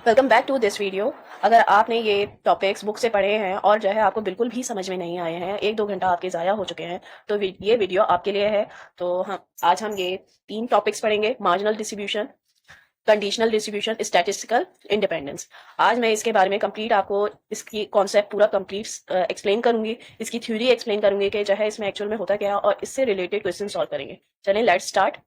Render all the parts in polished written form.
Welcome back to this video. अगर आपने ये टॉपिक्स बुक से पढ़े हैं और जो है आपको बिल्कुल भी समझ में नहीं आए हैं, 1-2 घंटा आपके ज़ाया हो चुके हैं, तो ये वीडियो आपके लिए है। तो हम ये 3 टॉपिक्स पढ़ेंगे: marginal distribution, conditional distribution, statistical independence. आज मैं इसके बारे में कंप्लीट आपको इसकी कॉन्सेप्ट पूरा कंप्लीट एक्सप्लेन करूंगी, इसकी थ्योरी एक्सप्लेन करूंगी कि जो है इसमें एक्चुअल में होता क्या है, और इससे रिलेटेड क्वेश्चन सॉल्व करेंगे। चलें, लेट्स स्टार्ट।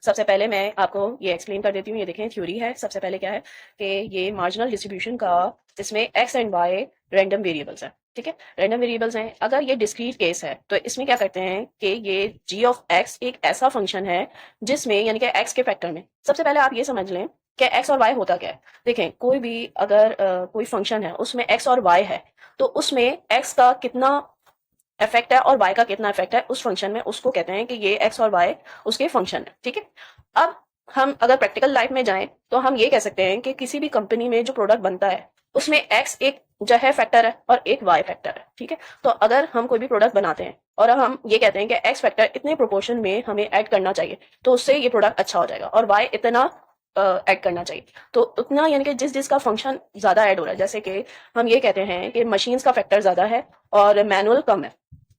सबसे पहले मैं आपको ये एक्सप्लेन कर देती हूँ। ये देखें, थ्योरी है। सबसे पहले क्या है कि ये मार्जिनल डिस्ट्रीब्यूशन का, इसमें X and Y random variables हैं। ठीक है, रैंडम वेरिएबल्स हैं। अगर ये डिस्क्रीट केस है तो इसमें क्या करते हैं कि ये जी ऑफ एक्स एक ऐसा फंक्शन है जिसमें, यानी कि एक्स के फैक्टर में, सबसे पहले आप ये समझ लें कि एक्स और वाई होता क्या है। देखें, कोई भी अगर कोई फंक्शन है उसमें एक्स और वाई है, तो उसमें एक्स का कितना इफेक्ट है और वाई का कितना इफेक्ट है उस फंक्शन में, उसको कहते हैं कि ये एक्स और वाई उसके फंक्शन है। ठीक है, अब हम अगर प्रैक्टिकल लाइफ में जाएं तो हम ये कह सकते हैं कि किसी भी कंपनी में जो प्रोडक्ट बनता है उसमें एक्स एक जो है फैक्टर है और एक वाई फैक्टर है। ठीक है, तो अगर हम कोई भी प्रोडक्ट बनाते हैं और हम ये कहते हैं कि एक्स फैक्टर इतने प्रोपोर्शन में हमें ऐड करना चाहिए तो उससे ये प्रोडक्ट अच्छा हो जाएगा, और वाई इतना ऐड करना चाहिए तो उतना, यानी कि जिस जिसका फंक्शन ज्यादा ऐड हो रहा है, जैसे कि हम ये कहते हैं कि मशीन्स का फैक्टर ज्यादा है और मैनुअल कम है,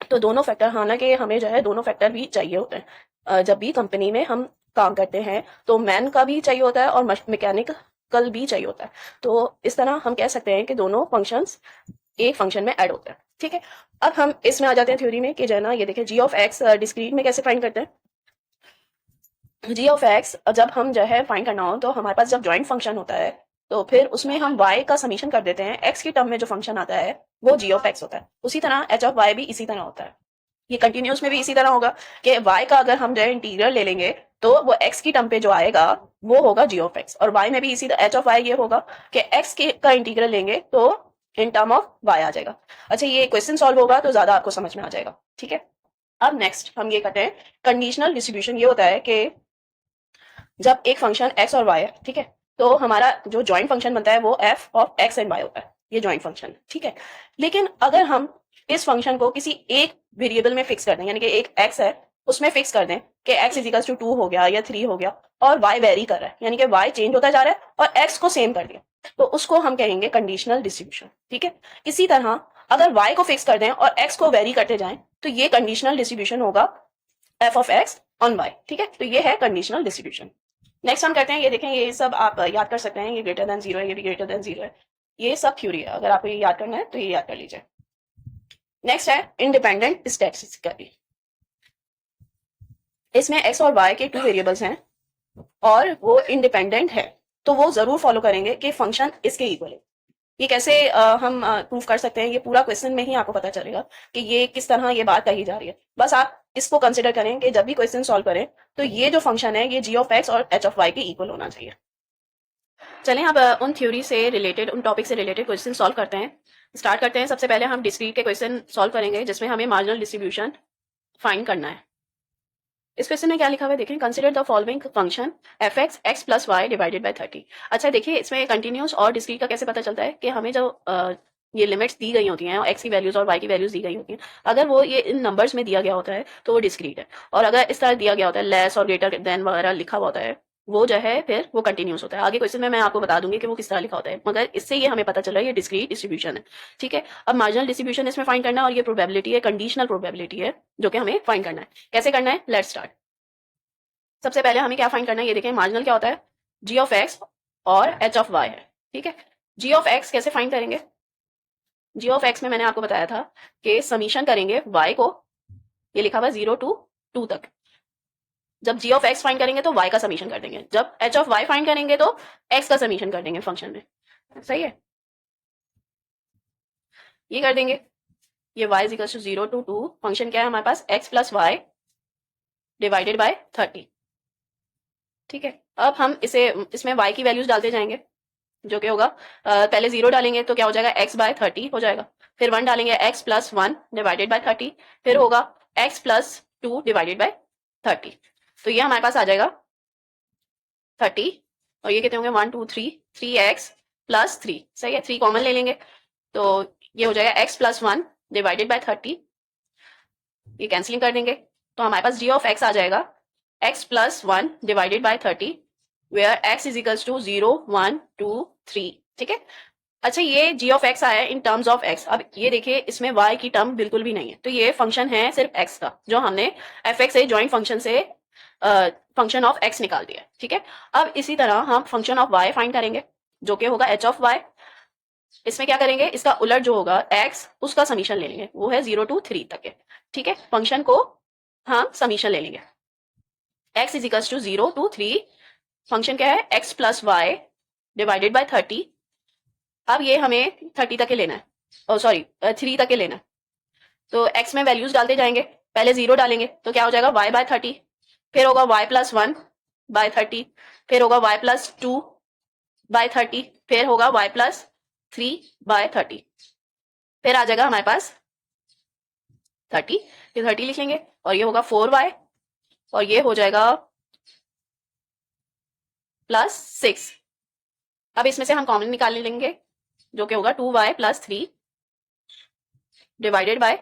तो दोनों फैक्टर, हालांकि हमें जो है दोनों फैक्टर भी चाहिए होते हैं। जब भी कंपनी में हम काम करते हैं तो मैन का भी चाहिए होता है और मैकेनिकल भी चाहिए होता है। तो इस तरह हम कह सकते हैं कि दोनों फंक्शंस एक फंक्शन में ऐड होते हैं। ठीक है, अब हम इसमें आ जाते हैं थ्योरी में कि जो है ना, ये देखें, जी ऑफ एक्स डिस्क्रीट में कैसे फाइंड करते हैं। जी ऑफ एक्स जब हम जो है फाइंड करना हो तो हमारे पास जब जॉइंट फंक्शन होता है तो फिर उसमें हम y का समीशन कर देते हैं। x की टर्म में जो फंक्शन आता है वो जी ऑफ एक्स होता है। उसी तरह एच ऑफ y भी इसी तरह होता है। ये कंटिन्यूस में भी इसी तरह होगा कि y का अगर हम जो है इंटीग्रल ले लेंगे तो वो x की टर्म पे जो आएगा वो होगा जी ऑफ एक्स, और y में भी इसी एच ऑफ y ये होगा कि x का इंटीग्रल लेंगे तो इन टर्म ऑफ y आ जाएगा। अच्छा, ये क्वेश्चन सॉल्व होगा तो ज्यादा आपको समझ में आ जाएगा। ठीक है, अब नेक्स्ट हम ये करते हैं कंडीशनल डिस्ट्रीब्यूशन। ये होता है कि जब एक फंक्शन एक्स और वाई है, ठीक है, तो हमारा जो जॉइंट फंक्शन बनता है वो F of X and Y होता है। ये जॉइंट फंक्शन, ठीक है। लेकिन अगर हम इस फंक्शन को किसी एक वेरिएबल में फिक्स कर दें, यानी कि एक एक्स है उसमें फिक्स कर दें कि एक्स इज इक्वल्स टू 2 हो गया या 3 हो गया, और वाई वेरी कर रहा है, यानी कि वाई चेंज होता जा रहा है और एक्स को सेम कर दिया, तो उसको हम कहेंगे कंडीशनल डिस्ट्रीब्यूशन। ठीक है, इसी तरह अगर वाई को फिक्स कर दें और एक्स को वेरी करते जाएं तो ये कंडीशनल डिस्ट्रीब्यूशन होगा F of X on Y. ठीक है, तो ये है कंडीशनल डिस्ट्रीब्यूशन। नेक्स्ट हम करते हैं, ये देखें, ये सब आप याद कर सकते हैं। ये ग्रेटर देन जीरो है, ये भी ग्रेटर देन जीरो है। ये सब थ्योरी है, अगर आपको ये याद करना है तो ये याद कर लीजिए। नेक्स्ट है इंडिपेंडेंट स्टैटिस्टिकली। इसमें एक्स और वाई के 2 वेरिएबल्स हैं और वो इंडिपेंडेंट है, तो वो जरूर फॉलो करेंगे कि फंक्शन इसके इक्वल है। ये कैसे हम प्रूव कर सकते हैं, ये पूरा क्वेश्चन में ही आपको पता चलेगा कि ये किस तरह ये बात कही जा रही है। बस आप इसको कंसिडर करें कि जब भी क्वेश्चन सॉल्व करें तो ये जो फंक्शन है ये जी ऑफ एक्स और एच ऑफ वाई के इक्वल होना चाहिए। चलें अब उन थ्योरी से रिलेटेड, उन टॉपिक से रिलेटेड क्वेश्चन सॉल्व करते हैं। स्टार्ट करते हैं। सबसे पहले हम डिस्क्रीट के क्वेश्चन सॉल्व करेंगे जिसमें हमें मार्जिनल डिस्ट्रीब्यूशन फाइंड करना है। इस क्वेश्चन में क्या लिखा हुआ है, देखें, consider the following function F X X plus Y divided by 30। अच्छा देखिए, इसमें कंटिन्यूस और डिस्क्रीट का कैसे पता चलता है कि हमें जो ये लिमिट्स दी गई होती हैं और एक्स की वैल्यूज और वाई की वैल्यूज दी गई होती हैं, अगर वो ये इन नंबर्स में दिया गया होता है तो वो डिस्क्रीट है, और अगर इस तरह दिया गया होता है, लेस और ग्रेटर देन वगैरह लिखा हुआ होता है, वो जो है फिर वो कंटिन्यूस होता है। आगे क्वेश्चन में मैं आपको बता दूंगी कि वो किस तरह लिखा होता है, मगर इससे ये हमें पता चल रहा है ये डिस्क्रीट डिस्ट्रीब्यूशन है। ठीक है, अब मार्जिनल डिस्ट्रीब्यूशन इसमें फाइंड करना है, और ये प्रोबेबिलिटी है, कंडीशनल प्रोबेबिलिटी है जो कि हमें फाइंड करना है। कैसे करना है, लेट्स स्टार्ट। सबसे पहले हमें क्या फाइंड करना है, ये देखें, मार्जिनल क्या होता है, जी ऑफ एक्स और एच ऑफ वाई है। ठीक है, जी ऑफ एक्स कैसे फाइंड करेंगे, जी ऑफ एक्स में मैंने आपको बताया था कि समीशन करेंगे वाई को, ये लिखा हुआ 0 to 2 तक। जब जी ऑफ एक्स फाइंड करेंगे तो वाई का समीशन कर देंगे, जब एच ऑफ वाई फाइंड करेंगे तो एक्स का समीशन कर देंगे फंक्शन में। सही है, ये कर देंगे। ये y equal to 0 to 2, function क्या है हमारे पास, x plus Y divided by 30। ठीक है, अब हम इसे, इसमें y की वैल्यूज डालते जाएंगे, जो कि होगा, पहले 0 डालेंगे तो क्या हो जाएगा, x बाय 30 हो जाएगा। फिर 1 डालेंगे, x प्लस 1 डिवाइडेड बाय 30। फिर होगा x प्लस 2 डिवाइडेड बाय 30। तो ये हमारे पास आ जाएगा 30, और ये कितने होंगे, 1 2 3, 3x प्लस 3। सही है, 3 कॉमन ले लेंगे तो ये हो जाएगा x प्लस 1 डिवाइडेड बाय 30। ये कैंसिलिंग कर देंगे तो हमारे पास जी ऑफ एक्स आ जाएगा x plus 1 divided by 30, where x is equals to 0 1 2 3। ठीक है, अच्छा ये जी ऑफ एक्स आया इन टर्म्स ऑफ एक्स। अब ये देखिए इसमें वाई की टर्म बिल्कुल भी नहीं है, तो ये फंक्शन है सिर्फ एक्स का, जो हमने एफ एक्स से ज्वाइंट फंक्शन से फंक्शन ऑफ एक्स निकाल दिया। ठीक है, अब इसी तरह हम फंक्शन ऑफ वाई फाइंड करेंगे, जो कि होगा एच ऑफ वाई। इसमें क्या करेंगे, इसका उलट जो होगा एक्स, उसका समीशन ले लेंगे, वो है 0 to 3 तक है। ठीक है, फंक्शन को हम समीशन ले लेंगे, X is equals to 0 to 3, function क्या है X plus Y divided by 30। अब ये हमें 30 तक के लेना है, ओ सॉरी 3 तक के लेना है, तो एक्स में वैल्यूज डालते जाएंगे, पहले 0 डालेंगे तो क्या हो जाएगा y बाय 30, फिर होगा y प्लस 1 बाय 30, फिर होगा y प्लस 2 बाय 30, फिर होगा y प्लस 3 बाय 30, फिर आ जाएगा हमारे पास 30, फिर 30 लिख लेंगे, और ये होगा 4y, और ये हो जाएगा प्लस 6। अब इसमें से हम कॉमन निकाल लेंगे, जो कि होगा 2y प्लस 3 डिवाइडेड बाय,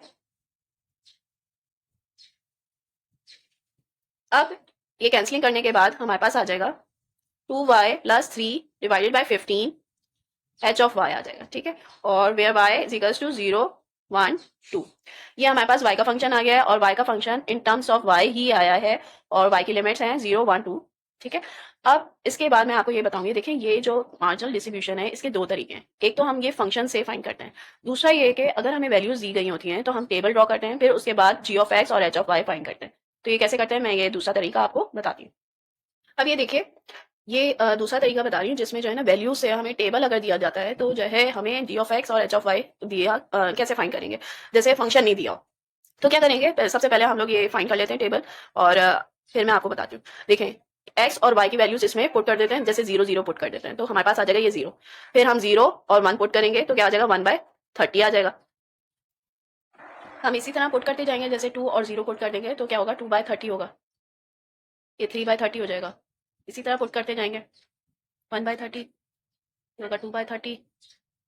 अब ये कैंसिलिंग करने के बाद हमारे पास आ जाएगा 2y plus 3 divided by 15 H of Y आ जाएगा। ठीक है, और where Y is equals to 0 1 2, ये हमारे पास y का फंक्शन आ गया है, और y का function in terms of y ही आया है, और y की लिमिट्स हैं 0 1 2। ठीक है, अब इसके बाद मैं आपको ये बताऊंगी, देखिए ये जो मार्जिनल डिस्ट्रीब्यूशन है इसके दो तरीके हैं, एक तो हम ये फंक्शन से फाइंड करते हैं, दूसरा ये कि अगर हमें वैल्यूज दी गई होती हैं तो हम टेबल ड्रॉ करते हैं, फिर उसके बाद जी ऑफ एक्स और एच ऑफ वाई फाइंड करते हैं। तो ये कैसे करते हैं, मैं ये दूसरा तरीका आपको बताती हूँ। अब ये देखिए, ये दूसरा तरीका बता रही हूँ, जिसमें जो है ना वैल्यू से हमें टेबल अगर दिया जाता है, तो जो है हमें जी ऑफ एक्स और एच ऑफ वाई दिया, कैसे फाइंड करेंगे, जैसे फंक्शन नहीं दिया हो तो क्या करेंगे, सबसे पहले हम लोग ये फाइंड कर लेते हैं टेबल, और फिर मैं आपको बताती हूँ। देखें, एक्स और वाई की वैल्यूज इसमें पुट कर देते हैं, जैसे 0 0 पुट कर देते हैं तो हमारे पास आ जाएगा ये 0, फिर हम 0 और 1 पुट करेंगे तो क्या आ जाएगा 1/30 आ जाएगा। हम इसी तरह पुट करते जाएंगे, जैसे 2 और 0 पुट कर देंगे तो क्या होगा 2/30 होगा, ये 3/30 हो जाएगा। इसी तरह पुट करते जाएंगे, 1/30, ये होगा 2/30,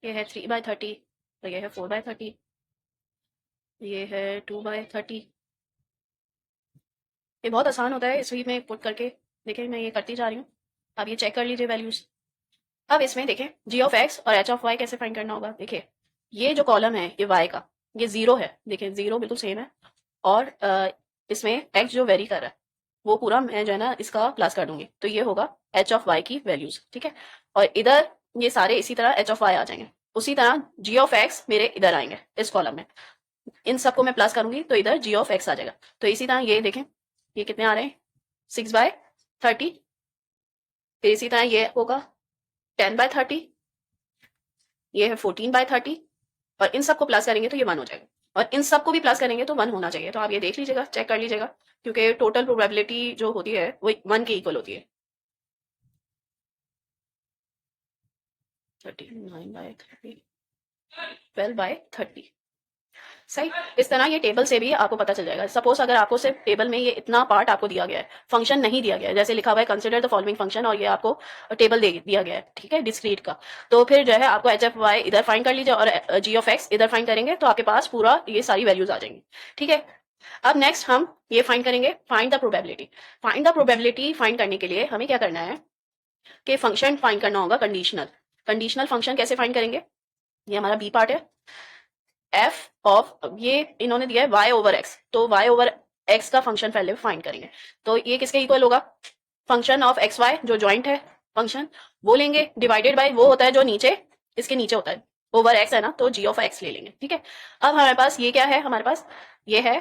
ये है 3/30, तो ये है 4/30, ये है 2/30। ये बहुत आसान होता है इसी में पुट करके। देखिए मैं ये करती जा रही हूँ, अब ये चेक कर लीजिए वैल्यूज। अब इसमें देखें जी ऑफ एक्स और एच ऑफ वाई कैसे फाइंड करना होगा। देखिए ये जो कॉलम है ये वाई का, ये 0 है, देखिए 0 बिल्कुल सेम है, और इसमें एक्स जो वेरी कर रहा है वो पूरा मैं जो है ना इसका प्लस कर दूंगी, तो ये होगा एच ऑफ वाई की वैल्यूज। ठीक है, और इधर ये सारे इसी तरह एच ऑफ वाई आ जाएंगे, उसी तरह जी ऑफ एक्स मेरे इधर आएंगे इस कॉलम में, इन सबको मैं प्लस करूंगी तो इधर जी ऑफ एक्स आ जाएगा। तो इसी तरह ये देखें, ये कितने आ रहे हैं 6/30, फिर इसी तरह ये होगा 10/30, ये है 14/30, और इन सबको प्लस करेंगे तो ये 1 हो जाएगा, और इन सबको भी प्लस करेंगे तो 1 होना चाहिए। तो आप ये देख लीजिएगा, चेक कर लीजिएगा, क्योंकि टोटल प्रोबेबिलिटी जो होती है वो 1 के इक्वल होती है। 39/30, 12/30, सही। इस तरह ये टेबल से भी आपको पता चल जाएगा। सपोज अगर आपको सिर्फ टेबल में ये इतना पार्ट आपको दिया गया है, फंक्शन नहीं दिया गया है, जैसे लिखा हुआ है कंसिडर द फॉलोइंग फंक्शन, और ये आपको टेबल दे दिया गया है, ठीक है, डिस्क्रीट का, तो फिर जो है आपको एच एफ वाई इधर फाइंड कर लीजिए, और जी ऑफ एक्स इधर फाइंड करेंगे तो आपके पास पूरा ये सारी वैल्यूज आ जाएंगी। ठीक है, अब नेक्स्ट हम ये फाइंड करेंगे, find the probability. Find the probability find करने के लिए हमें क्या करना है कि फंक्शन फाइंड करना होगा कंडीशनल। कंडीशनल फंक्शन कैसे फाइंड करेंगे, ये हमारा बी पार्ट है, एफ ऑफ, ये इन्होंने दिया है y ओवर एक्स, तो y ओवर एक्स का फंक्शन पहले फाइंड करेंगे, तो ये किसके इक्वल होगा, फंक्शन ऑफ एक्स वाई जो ज्वाइंट है फंक्शन, वो लेंगे, डिवाइडेड बाय वो होता है जो नीचे इसके नीचे होता है, ओवर एक्स है ना, तो जी ऑफ एक्स ले लेंगे। ठीक है, अब हमारे पास ये क्या है, हमारे पास ये है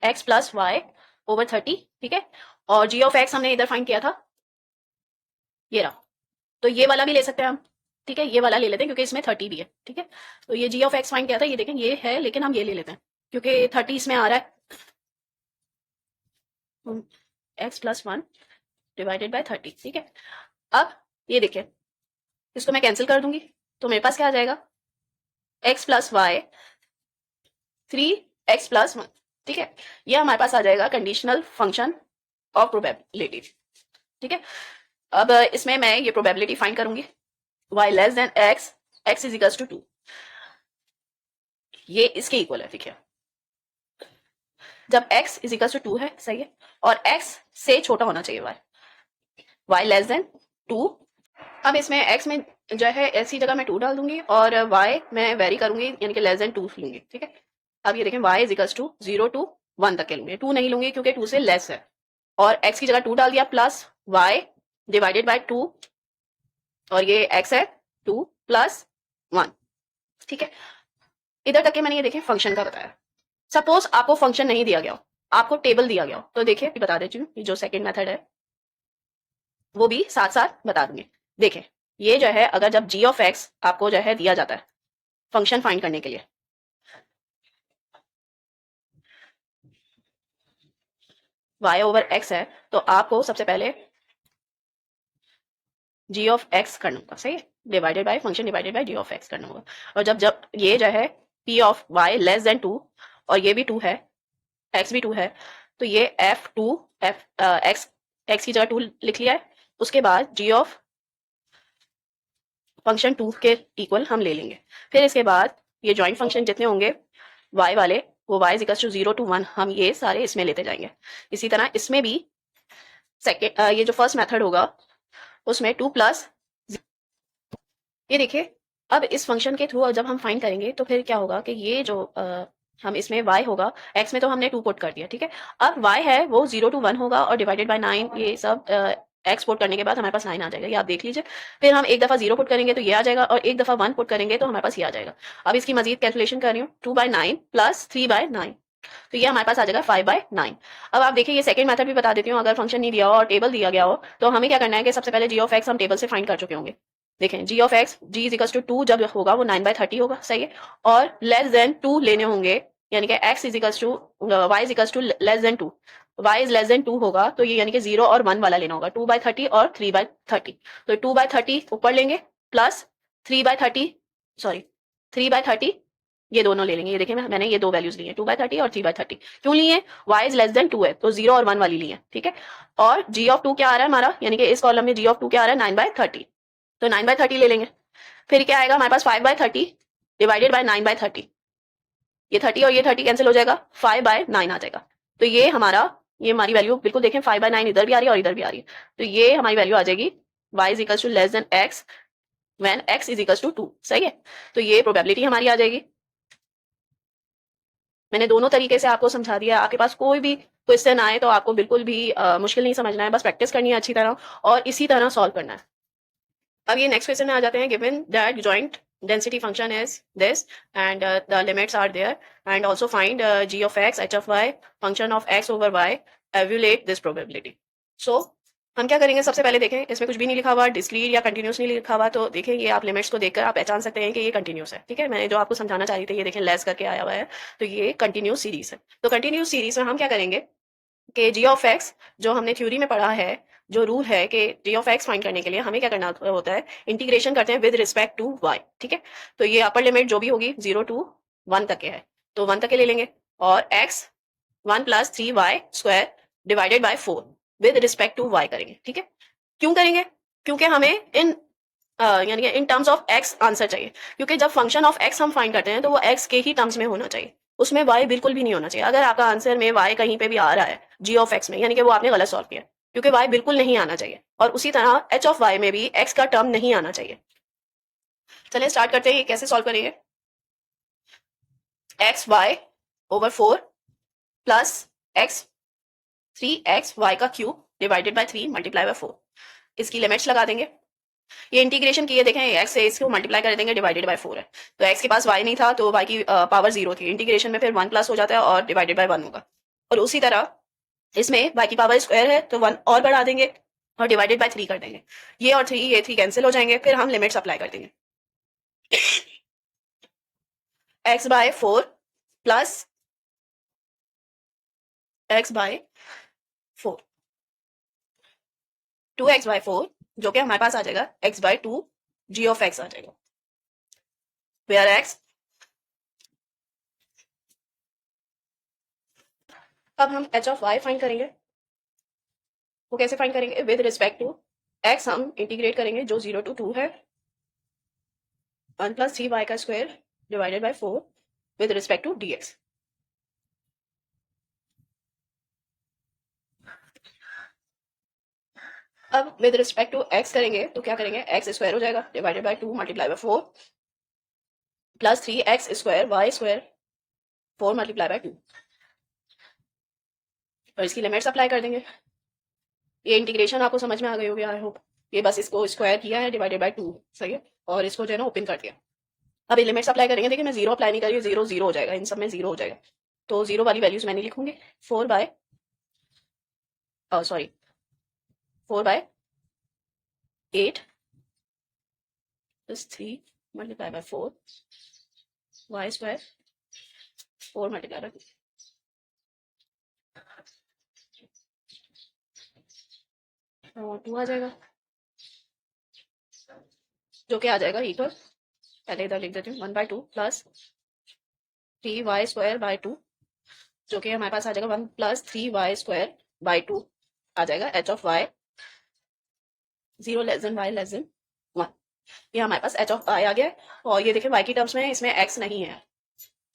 एक्स प्लस वाई ओवर 30। ठीक है, और जी ऑफ एक्स हमने इधर फाइंड किया था, ये रहा, तो ये वाला भी ले सकते हैं हम। ठीक है, ये वाला ले लेते हैं क्योंकि इसमें 30 भी है। ठीक है, तो ये जी ऑफ एक्स फाइंड किया था, ये देखें ये है, लेकिन हम ये ले लेते हैं क्योंकि 30 इसमें आ रहा है, एक्स प्लस 1 डिवाइडेड बाय 30। ठीक है, अब ये देखिए, इसको मैं कैंसिल कर दूंगी तो मेरे पास क्या आ जाएगा, x plus Y 3x plus 1। ठीक है, ये हमारे पास आ जाएगा कंडीशनल फंक्शन ऑफ प्रोबेबिलिटी। ठीक है, अब इसमें मैं ये प्रोबेबिलिटी फाइंड करूंगी, y less than x, x is equals to 2, ये इसके इक्वल है। ठीक है, जब x इज इक्वल्स टू 2 है, सही है, और x से छोटा होना चाहिए y, y लेस देन 2। अब इसमें x में जो है ऐसी जगह मैं 2 डाल दूंगी और y मैं वेरी करूंगी, यानी कि लेस देन 2 लूंगी, ठीक है। अब ये देखें y is equals to 0 to 1 तक के लूंगी, 2 नहीं लूंगी क्योंकि 2 से लेस है। और x की जगह 2 डाल दिया प्लस y डिवाइडेड बाय 2, और ये x है 2 प्लस 1, ठीक है। इधर तक के मैंने ये देखें फंक्शन का बताया। सपोज आपको फंक्शन नहीं दिया गया हो, आपको टेबल दिया गया हो, तो देखिए बता देती हूँ, जो सेकंड मेथड है वो भी साथ साथ बता दूंगी। देखें ये जो है, अगर जब g ऑफ x आपको जो है दिया जाता है फंक्शन फाइंड करने के लिए, y ओवर x है, तो आपको सबसे पहले g ऑफ x करना होगा, सही है, divided by function divided by g of x करना होगा। और जब जब ये जो है p of y less than 2 और ये भी 2 है, x भी 2 है, तो ये f2 f x की जगह 2 लिख लिया है। उसके बाद g ऑफ फंक्शन 2 के इक्वल हम ले लेंगे। फिर इसके बाद ये जॉइंट फंक्शन जितने होंगे y वाले, वो y इक्वल टू 0 to 1 हम ये सारे इसमें लेते जाएंगे। इसी तरह इसमें भी सेकेंड ये जो फर्स्ट मेथड होगा उसमें 2 प्लस, ये देखिए अब इस फंक्शन के थ्रू जब हम फाइंड करेंगे तो फिर क्या होगा कि ये जो हम इसमें y होगा, x में तो हमने 2 पुट कर दिया, ठीक है। अब y है वो 0 to 1 होगा और डिवाइडेड बाय 9, ये सब x पुट करने के बाद हमारे पास 9 आ जाएगा, ये आप देख लीजिए। फिर हम एक दफा 0 पुट करेंगे तो ये आ जाएगा, और एक दफा 1 पुट करेंगे तो हमारे पास ये आ जाएगा। अब इसकी मजीद कैलकुलेशन कर रही हूँ, 2/9 प्लस 3/9, तो ये हमारे पास आ जाएगा 5/9। अब आप देखिए ये सेकंड मेथड भी बता देती हूँ, अगर फंक्शन नहीं दिया हो और टेबल दिया गया हो तो हमें क्या करना है कि सबसे पहले g ऑफ x हम टेबल से फाइंड कर चुके होंगे। देखें g of x g is equal to 2 जब होगा वो 9/30 होगा, सही है। और लेस देन 2 लेने होंगे, यानी कि x is equal to y is equal to less than 2, y is less than 2 होगा तो ये यानी कि 0 और 1 वाला लेना होगा, 2/30 और 3/30। तो 2/30 ऊपर लेंगे प्लस 3/30, सॉरी 3/30, ये दोनों ले लेंगे। ये देखिए मैंने ये दो वैल्यूज ली है, 2/30 और 3/30। क्यों लिए? y इज लेस देन 2 है तो 0 और 1 वाली ली है, ठीक है। और g ऑफ 2 क्या आ रहा है हमारा, यानी कि इस कॉलम में g ऑफ 2 क्या आ रहा है 9/30, तो 9/30 ले लेंगे। फिर क्या आएगा हमारे पास 5/30 डिवाइडेड बाय 9/30, ये 30 और ये 30 कैंसिल हो जाएगा, 5/9 आ जाएगा। तो ये हमारी वैल्यू बिल्कुल देखें 5/9 इधर भी आ रही है और इधर भी आ रही है, तो ये हमारी वैल्यू आ जाएगी y is equal to less than x when x is equal to 2, सही है। तो ये प्रोबेबिलिटी हमारी आ जाएगी। मैंने दोनों तरीके से आपको समझा दिया। आपके पास कोई भी क्वेश्चन आए तो आपको बिल्कुल भी मुश्किल नहीं समझना है, बस प्रैक्टिस करनी है अच्छी तरह और इसी तरह सॉल्व करना है। अब ये नेक्स्ट क्वेश्चन में आ जाते हैं। Given that joint density function is this and the limits are there and also find g of x, h of y, function of x over y, evaluate this probability. So हम क्या करेंगे, सबसे पहले देखें इसमें कुछ भी नहीं लिखा हुआ, डिस्क्रीट या कंटिन्यूस नहीं लिखा हुआ, तो देखें ये आप लिमिट्स को देखकर आप पहचान सकते हैं कि ये कंटिन्यूस है, ठीक है। मैंने जो आपको समझाना चाह रही थी, ये देखें लेस करके आया हुआ है, तो ये कंटिन्यूस सीरीज है। तो कंटिन्यूस सीरीज में हम क्या करेंगे कि g ऑफ x, जो हमने थ्योरी में पढ़ा है, जो रूल है कि g ऑफ x फाइंड करने के लिए हमें क्या करना होता है, इंटीग्रेशन करते हैं विद रिस्पेक्ट टू y, ठीक है। तो ये अपर लिमिट जो भी होगी 0 to 1 तक के है, तो 1 तक के ले लेंगे, और x 1 plus 3y square divided by 4 with respect to y करेंगे, ठीक है। क्यों करेंगे? क्योंकि हमें इन यानी कि in terms of x answer चाहिए, क्योंकि जब फंक्शन ऑफ x हम फाइंड करते हैं तो वो x के ही टर्म्स में होना चाहिए, उसमें y बिल्कुल भी नहीं होना चाहिए। अगर आपका आंसर में y कहीं पे भी आ रहा है g ऑफ x में, यानी कि वो आपने गलत सॉल्व किया, क्योंकि y बिल्कुल नहीं आना चाहिए। और उसी तरह h ऑफ y में भी x का टर्म नहीं आना चाहिए। चलिए स्टार्ट करते हैं, ये कैसे सॉल्व करेंगे। X Y over 4 plus X 3x y का cube divided by 3 multiply by 4, इसकी लिमिट्स लगा देंगे। ये इंटीग्रेशन किए देखें, x से इसको मल्टीप्लाई कर देंगे, डिवाइडेड बाय 4 है, तो x के पास y नहीं था तो y की पावर 0 थी, इंटीग्रेशन में फिर 1 प्लस हो जाता है और डिवाइडेड बाय 1 होगा। और उसी तरह इसमें y की पावर स्क्वायर है तो 1 और बढ़ा देंगे और डिवाइडेड बाय 3 कर देंगे, ये और 3 ये 3 कैंसिल हो जाएंगे। फिर हम लिमिट्स अप्लाई कर देंगे, x by 4 plus x by 4, 2x by 4, जो कि हमारे पास आ जाएगा x by 2 g of x आ जाएगा, वेयर x। अब हम h ऑफ y फाइंड करेंगे, वो कैसे फाइंड करेंगे, विद रिस्पेक्ट टू x हम इंटीग्रेट करेंगे, जो 0 to 2 है, 1 प्लस 3y का square divided by 4 with respect to dx। अब विद रिस्पेक्ट टू एक्स करेंगे तो क्या करेंगे, एक्स स्क्वायर हो जाएगा divided by 2 multiply by 4 plus 3x square Y square 4 multiply by 2, और इसकी लिमिट्स अप्लाई कर देंगे। ये इंटीग्रेशन आपको समझ में आ गई होगी आई होप। ये बस इसको स्क्वायर किया है डिवाइडेड बाय 2, सही है, और इसको जो है ना ओपन कर दिया। अब ये लिमिट्स अप्लाई करेंगे, देखिए मैं जीरो अप्लाई नहीं कर रही हूँ, जीरो जीरो हो जाएगा, इन सब में जीरो हो जाएगा, तो जीरो वाली वैल्यूज मैंने लिखूंगी 4 by 8 plus 3 multiply by 4 Y square 4 multiply by 2 आ जाएगा, जो कि आ जाएगा इक्वल, पहले इधर लिख देती हूँ 1/2 प्लस 3y स्क्वायर बाय 2, जो कि हमारे पास आ जाएगा 1 प्लस 3y स्क्वायर बाय 2 आ जाएगा H of y 0 less then y less than 1। ये हमारे पास एच ऑफ y आ गया है, और ये देखिए y की टर्म्स में इसमें x नहीं है।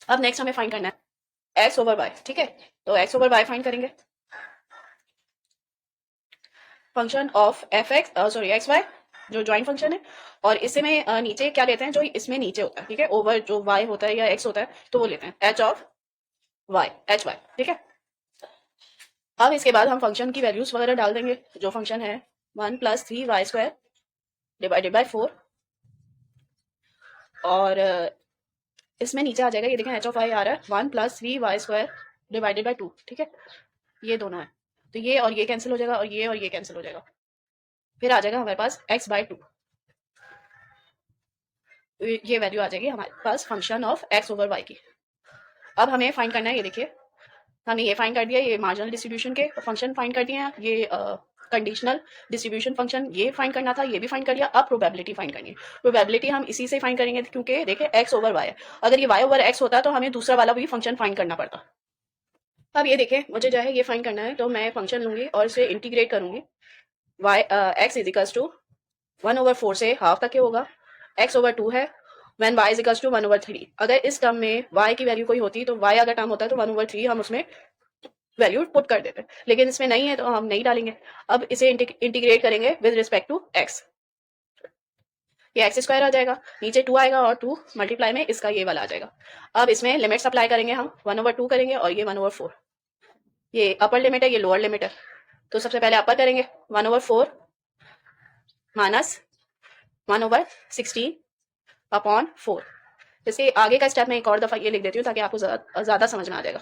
अब नेक्स्ट हमें फाइंड करना है x ओवर y, ठीक है, तो x ओवर y फाइंड करेंगे। Function of F X sorry X Y जो ज्वाइंट फंक्शन है, और इसे में नीचे क्या लेते हैं जो इसमें नीचे होता है, ठीक है, ओवर जो y होता है या x होता है तो वो लेते हैं H of Y, H Y, ठीक है। अब इसके बाद हम फंक्शन की वैल्यूज वगैरह डाल देंगे, जो फंक्शन है 1 plus 3y square divided by 4, और इसमें नीचे आ जाएगा, ये देखें एच ऑफ वाई आ रहा है 1 plus 3y square divided by 2, ठीक है, ये दोनों है, तो ये और ये कैंसिल हो जाएगा और ये कैंसिल हो जाएगा, फिर आ जाएगा हमारे पास x बाय 2, ये वैल्यू आ जाएगी हमारे पास function of x over y की। अब हमें फाइंड करना है, ये देखिए हमने ये फाइंड कर दिया, ये मार्जिनल डिस्ट्रीब्यूशन के फंक्शन फाइंड कर दिए हैं, ये कंडीशनल डिस्ट्रीब्यूशन फंक्शन ये फाइंड करना था, ये भी फाइंड कर लिया। अब प्रोबेबिलिटी फाइंड करनी है, प्रोबेबिलिटी हम इसी से फाइंड करेंगे, क्योंकि देखिए x ओवर y है, अगर ये y ओवर x होता तो हमें दूसरा वाला भी फंक्शन फाइंड करना पड़ता। अब ये देखिए मुझे जो है ये फाइंड करना है, तो मैं फंक्शन लूंगी और इसे इंटीग्रेट करूंगी, x is equals to 1 over 4 से हाफ तक के होगा, x ओवर 2 है, when y is equals to 1 over 3। अगर इस टर्म में y की वैल्यू कोई होती तो y अगर टर्म होता है तो 1 over 3 हम उसमें वैल्यू पुट कर देते, लेकिन इसमें नहीं है तो हम नहीं डालेंगे। अब इसे इंटीग्रेट करेंगे विद रिस्पेक्ट टू x, ये एक्स स्क्वायर आ जाएगा, नीचे 2 आएगा और 2 मल्टीप्लाई में इसका ये वाला आ जाएगा। अब इसमें लिमिट्स अप्लाई करेंगे, हम 1 over 2 करेंगे और ये 1 over 4, ये अपर लिमिट है ये लोअर लिमिट है, तो सबसे पहले अपर करेंगे 1 over 4 माइनस 1 over 16 अपॉन 4। इसके आगे का स्टेप मैं एक और दफा ये लिख देती हूँ ताकि आपको ज्यादा समझ में आ जाएगा,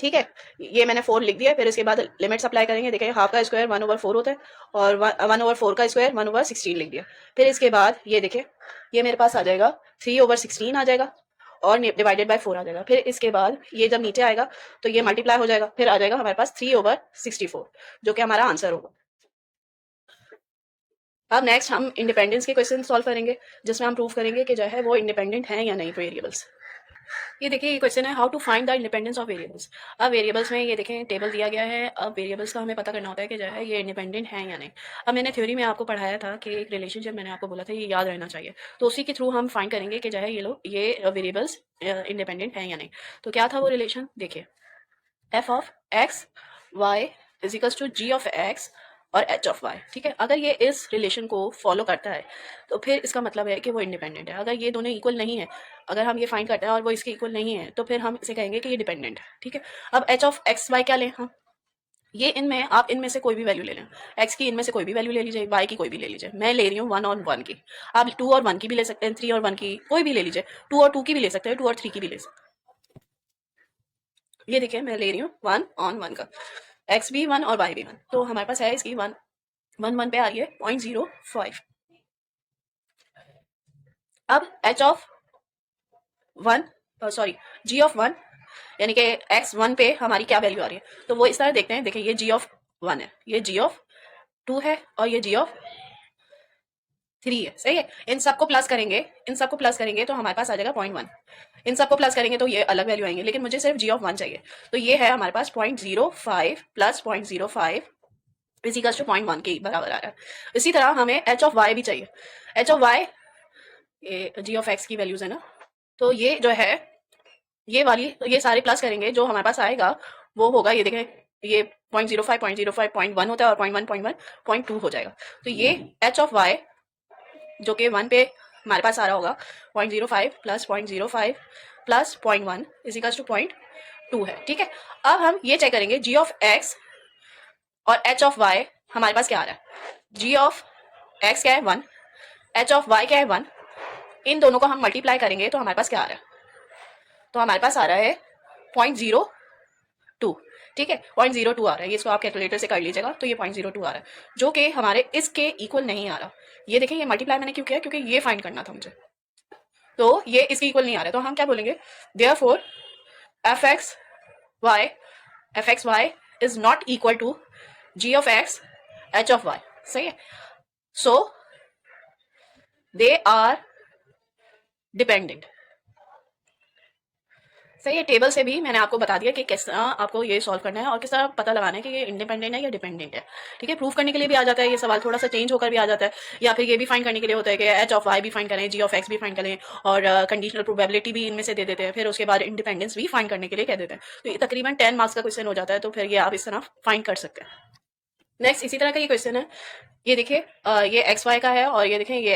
ठीक है। ये मैंने 4 लिख दिया, फिर इसके बाद लिमिट्स अप्लाई करेंगे, देखिए हाफ का स्क्वायर 1 over 4 होता है, और 1 over 4 का स्क्वायर 1 over 16 लिख दिया। फिर इसके बाद ये देखिए ये मेरे पास आ जाएगा 3 over 16 आ जाएगा, और डिवाइडेड बाय 4 आ जाएगा। फिर इसके बाद ये जब नीचे आएगा तो ये मल्टीप्लाई हो जाएगा, फिर आ जाएगा हमारे पास 3 over 64, जो कि हमारा आंसर होगा। अब नेक्स्ट हम इंडिपेंडेंस के क्वेश्चन सॉल्व करेंगे, जिसमें हम प्रूव करेंगे कि जो है वो इंडिपेंडेंट हैं या नहीं वेरिएबल्स। ये देखिए ये क्वेश्चन है how to find the independence of variables. अब वेरिएबल्स में ये देखें टेबल दिया गया है, अब वेरिएबल्स का हमें पता करना होता है कि जो है ये इंडिपेंडेंट हैं या नहीं। अब मैंने थ्योरी में आपको पढ़ाया था कि एक रिलेशनशिप मैंने आपको बोला था ये याद रहना चाहिए, तो उसी के थ्रू हम फाइंड करेंगे कि जो है ये वेरिएबल्स इंडिपेंडेंट हैं या नहीं। तो क्या था वो रिलेशन, देखिए F of X Y is equals to G of X और एच ऑफ वाई, ठीक है। अगर ये इस रिलेशन को फॉलो करता है तो फिर इसका मतलब है कि वो इंडिपेंडेंट है। अगर ये दोनों इक्वल नहीं है, अगर हम ये फाइंड करते हैं और वो इसके इक्वल नहीं है, तो फिर हम इसे कहेंगे कि ये डिपेंडेंट है, ठीक है। अब एच ऑफ एक्स वाई क्या लें हम, ये इनमें आप इनमें से कोई भी वैल्यू ले लें, एक्स की इनमें से कोई भी वैल्यू ले लीजिए, वाई की कोई भी ले लीजिए। मैं ले रही हूँ 1 और 1 की, आप 2 और 1 की भी ले सकते हैं, 3 और 1 की कोई भी ले लीजिए, 2 और 2 की भी ले सकते हैं, 2 और 3 की भी ले सकते हैं। ये देखिए मैं ले रही हूँ 1 on 1 का, एक्स भी 1 और वाई भी 1, तो हमारे पास है इसकी 1 1 पे आ रही है 0.05। अब H of 1 sorry G of 1 यानी कि एक्स 1 पे हमारी क्या वैल्यू आ रही है, तो वो इस तरह देखते हैं। देखिए ये जी ऑफ 1 है, ये जी ऑफ 2 है और ये जी ऑफ 3 है, सही है। इन सबको प्लस करेंगे, इन सबको प्लस करेंगे तो हमारे पास आ जाएगा 0.1, इन सबको प्लस करेंगे तो ये अलग वैल्यू आएंगे, लेकिन मुझे सिर्फ जी ऑफ 1 चाहिए, तो ये है हमारे पास 0.05 प्लस 0.05 इजिकल्स टू 0.1 के बराबर आ रहा है। इसी तरह हमें एच ऑफ वाई भी चाहिए, एच ऑफ वाई ये जी ऑफ एक्स की वैल्यूज है ना, तो ये जो है ये वाली, तो ये सारे प्लस करेंगे, जो हमारे पास आएगा वो होगा, ये देखें ये 0.05 0.05 0.1 होता है और 0.1 0.1 0.2 हो जाएगा। तो ये एच ऑफ वाई जो कि 1 पे हमारे पास आ रहा होगा 0.05 प्लस 0.05 प्लस 0.1 इजिकल्स टू 0.2 है। ठीक है, अब हम ये चेक करेंगे जी ऑफ एक्स और एच ऑफ वाई हमारे पास क्या आ रहा है। जी ऑफ एक्स क्या है 1, एच ऑफ वाई क्या है 1, इन दोनों को हम मल्टीप्लाई करेंगे तो हमारे पास क्या आ रहा है, तो हमारे पास आ रहा है 0.02। ठीक है, 0.02 आ रहा है, ये इसको आप कैलकुलेटर से कर लीजिएगा। तो ये 0.02 आ रहा है जो कि हमारे इसके इक्वल नहीं आ रहा। ये देखिए, ये मल्टीप्लाई मैंने क्यों किया, क्योंकि ये फाइंड करना था मुझे, तो ये इसके इक्वल नहीं आ रहा है। तो हम क्या बोलेंगे, therefore F X Y is not equal to G of X H of Y. सही है, सो दे आर डिपेंडेंट। सही है, टेबल से भी मैंने आपको बता दिया कि किस तरह आपको ये सॉल्व करना है और किस तरह पता लगाना है कि ये इंडिपेंडेंट है या डिपेंडेंट है। ठीक है, प्रूफ करने के लिए भी आ जाता है ये सवाल, थोड़ा सा चेंज होकर भी आ जाता है, या फिर ये भी फाइंड करने के लिए होता है कि एच ऑफ वाई भी फाइंड करें, जी ऑफ एक्स भी फाइंड करें, और कंडीशनल प्रोबेबिलिटी भी इनमें से दे देते हैं, फिर उसके बाद इंडिपेंडेंस भी फाइंड करने के लिए कह देते हैं। तो ये तकरीबन 10 मार्क्स का क्वेश्चन हो जाता है, तो फिर ये आप इस तरह फाइंड कर सकते हैं। नेक्स्ट इसी तरह का ये क्वेश्चन है, ये देखिए ये एक्स वाई का है, और ये देखें ये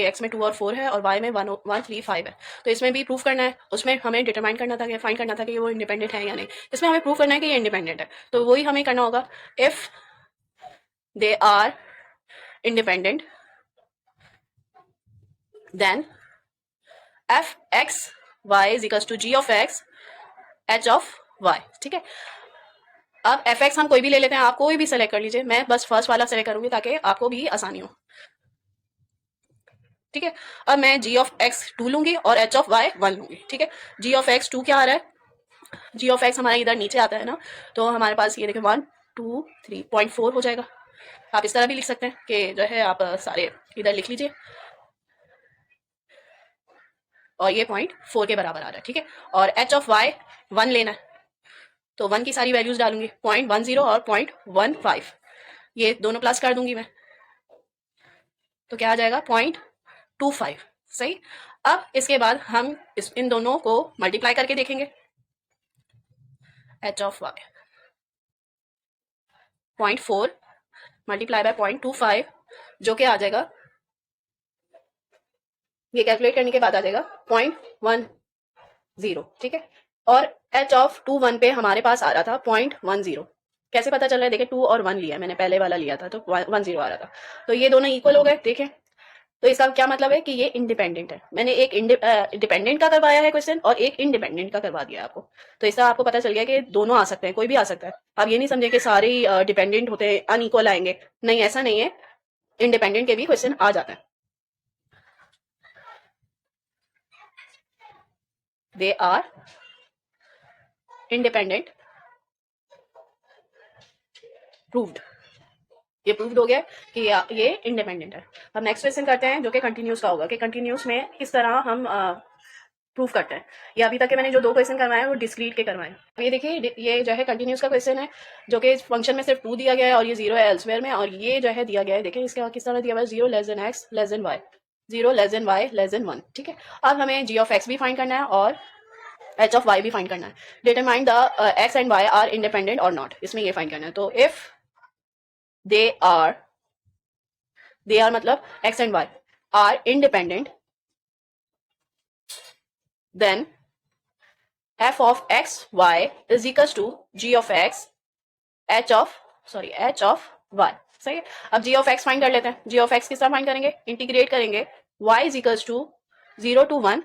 एक्स में 2 और 4 है और वाई में 1 1 3 5 है। तो इसमें भी प्रूफ करना है, उसमें हमें डिटरमाइन करना था कि फाइंड करना था कि वो इंडिपेंडेंट है या नहीं। इसमें हमें प्रूफ करना है कि ये इंडिपेंडेंट है, तो वही हमें करना होगा। If they are independent then F X Y is equals to G of X H of Y. ठीक है, अब एफ एक्स हम कोई भी ले लेते हैं, आप कोई भी सेलेक्ट कर लीजिए, मैं बस फर्स्ट वाला सेलेक्ट करूंगी ताकि आपको भी आसानी हो। ठीक है, अब मैं जी ऑफ एक्स 2 लूंगी और एच ऑफ वाई 1 लूंगी। ठीक है, जी ऑफ एक्स 2 क्या आ रहा है, जी ऑफ एक्स हमारा इधर नीचे आता है ना, तो हमारे पास ये देखें 1 2 3.4 हो जाएगा। आप इस तरह भी लिख सकते हैं कि जो है आप सारे इधर लिख लीजिए, और ये 0.4 के बराबर आ रहा है। ठीक है, और एच ऑफ वाई 1 लेना है, तो 1 की सारी वैल्यूज डालूंगी, 0.10 और 0.15, ये दोनों प्लस कर दूंगी मैं, तो क्या आ जाएगा 0.25। सही, अब इसके बाद हम इन दोनों को मल्टीप्लाई करके देखेंगे। H of Y 0.4 multiply by 0.25 जो कि आ जाएगा, ये कैलकुलेट करने के बाद आ जाएगा 0.10। ठीक है, और एच ऑफ 2 1 पे हमारे पास आ रहा था 0.10। कैसे पता चल रहा है, देखिए 2 और 1 लिया है मैंने, पहले वाला लिया था तो 10 आ रहा था, तो ये दोनों इक्वल हो गए। देखें, तो इसका क्या मतलब है कि ये इंडिपेंडेंट है। मैंने एक डिपेंडेंट का करवाया है क्वेश्चन और एक इंडिपेंडेंट का करवा दिया आपको, तो इसका आपको पता चल गया कि दोनों आ सकते हैं, कोई भी आ सकता है। आप ये नहीं समझे कि सारे डिपेंडेंट होते हैं अनइक्वल आएंगे, नहीं ऐसा नहीं है, इंडिपेंडेंट के भी क्वेश्चन आ जाता है। दे आर इंडिपेंडेंट प्रूव्ड, ये प्रूव्ड हो गया कि ये इंडिपेंडेंट है। अब नेक्स्ट क्वेश्चन करते हैं जो कि कंटिन्यूस का होगा, कि कंटिन्यूस में किस तरह हम प्रूफ करते हैं। ये अभी तक के मैंने जो 2 क्वेश्चन करवाए हैं वो डिस्क्रीट के करवाए हैं। ये देखिए, ये जो है कंटिन्यूस का क्वेश्चन है, जो कि फंक्शन में सिर्फ 2 दिया गया है और ये 0 है एल्सवेयर में, और ये जो है दिया गया है, देखिए इसका किस तरह दिया हुआ है, 0 less than X less than Y, 0 less than Y less than 1। ठीक है, अब हमें जी ऑफ एक्स भी फाइंड करना है और एच ऑफ वाई भी फाइंड करना है। Determine the X and Y are independent or not, इसमें ये फाइंड करना है। तो इफ दे आर मतलब x and y are independent, then f of x y is equals to g of x h of y। सही है, अब g of x find कर लेते हैं। g of x किस तरह फाइंड करेंगे, इंटीग्रेट करेंगे, y is equals to 0 to 1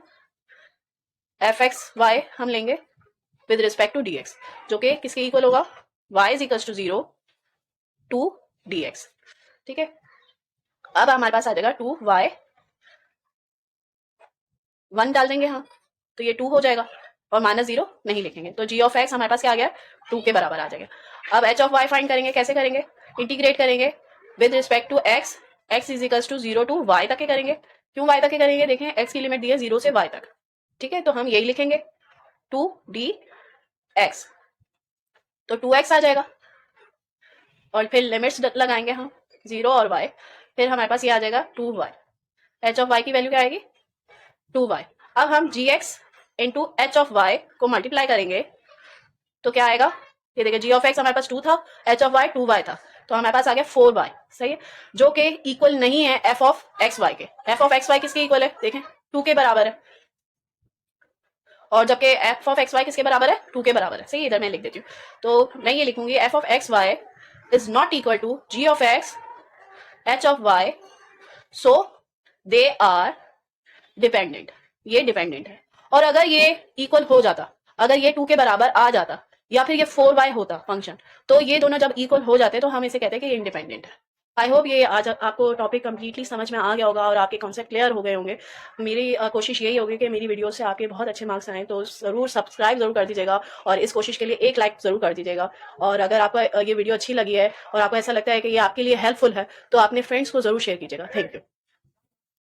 f x y हम लेंगे विद रिस्पेक्ट टू dx, जो कि किसके इक्वल होगा, y is equals to 0 to dx। ठीक है, अब हमारे पास आ जाएगा 2y 1 डाल देंगे हाँ, तो ये 2 हो जाएगा, और -0 नहीं लिखेंगे, तो g ऑफ x हमारे पास क्या आ गया, 2 के बराबर आ जाएगा। अब h ऑफ y फाइंड करेंगे, कैसे करेंगे, इंटीग्रेट करेंगे with respect to x, x is equals to 0 to y तक के करेंगे। क्यों y तक के करेंगे, देखें x की लिमिट दी है 0 से y तक। ठीक है, तो हम यही लिखेंगे 2dx, तो 2x आ जाएगा, और फिर लिमिट्स लगाएंगे हम 0 और y, फिर हमारे पास ये आ जाएगा 2y। h ऑफ y की वैल्यू क्या आएगी, 2y। अब हम gx into H of Y को मल्टीप्लाई करेंगे तो क्या आएगा, ये देखिए जी ऑफ एक्स हमारे पास 2 था, एच ऑफ वाई 2y था, तो हमारे पास आ गया 4y। सही है, जो कि इक्वल नहीं है एफ ऑफ एक्स वाई के। एफ ऑफ एक्स वाई किसके इक्वल है, देखें 2 के बराबर है, और जबकि एफ ऑफ एक्स वाई किसके बराबर है, 2 के बराबर है। सही, इधर मैं लिख देती हूँ, तो मैं ये लिखूंगी F of X Y is not equal to G of X H of Y, so they are dependent. ये डिपेंडेंट है। और अगर ये इक्वल हो जाता, अगर ये 2 के बराबर आ जाता या फिर ये 4y होता फंक्शन, तो ये दोनों जब इक्वल हो जाते तो हम इसे कहते हैं कि ये इंडिपेंडेंट है। आई होप ये आज आपको टॉपिक कंप्लीटली समझ में आ गया होगा और आपके कॉन्सेप्ट क्लियर हो गए होंगे। मेरी कोशिश यही होगी कि मेरी वीडियो से आपके बहुत अच्छे मार्क्स आए, तो ज़रूर सब्सक्राइब जरूर कर दीजिएगा और इस कोशिश के लिए एक लाइक जरूर कर दीजिएगा। और अगर आपको ये वीडियो अच्छी लगी है और आपको ऐसा लगता है कि ये आपके लिए हेल्पफुल है, तो अपने फ्रेंड्स को जरूर शेयर कीजिएगा। Thank you.